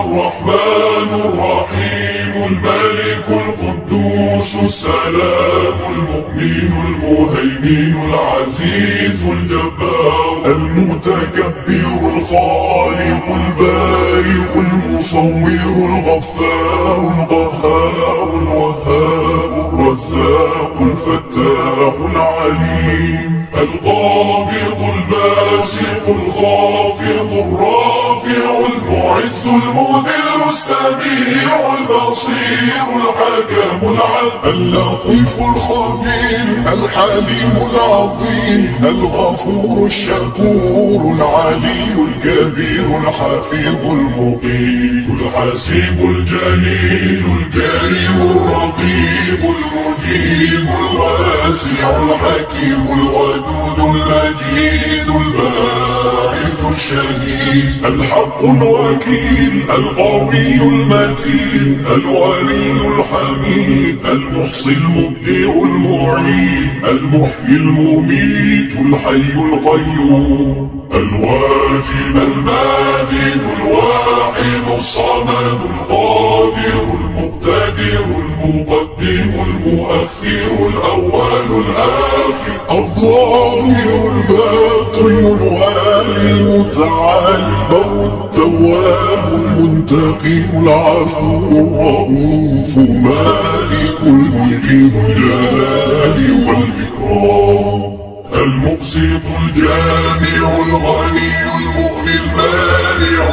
الرحمن الرحيم الملك القدوس السلام المؤمن المهيمن العزيز الجبار المتكبر الخالق البارئ المصور الغفار القهار الوهاب الرزاق الفتاح العليم القابض الباسط الخافض الرافع المعز المذل السميع البصير الحكم العدل اللطيف الخبير الحليم العظيم الغفور الشكور العلي الكبير الحفيظ المقيم الحسيب الجليل الكريم الرقيب المجيب الواسع الحكيم الودود المجيد الباعث الشهيد الحق الوكيل القوي المتين الولي الحميد المحصي المبدع المعيد المحيي المميت الحي القيوم الواجد الماجد الواحد الصمد القادر المقتدر المقدم المؤخر الأول الآخر الظاهر الباطن الوالي المتعالي البر التواب المنتقم العفو الرؤوف مالك الملك ذو الجلال والإكرام المقسط الجامع الغني المغني المانع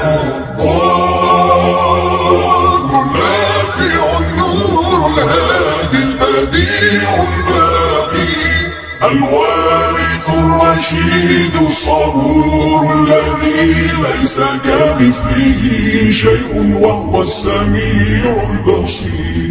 الضار النافع النور الهادي البديع الباقي الوارث الرشيد الصبور الذي ليس كمثله شيء وهو السميع البصير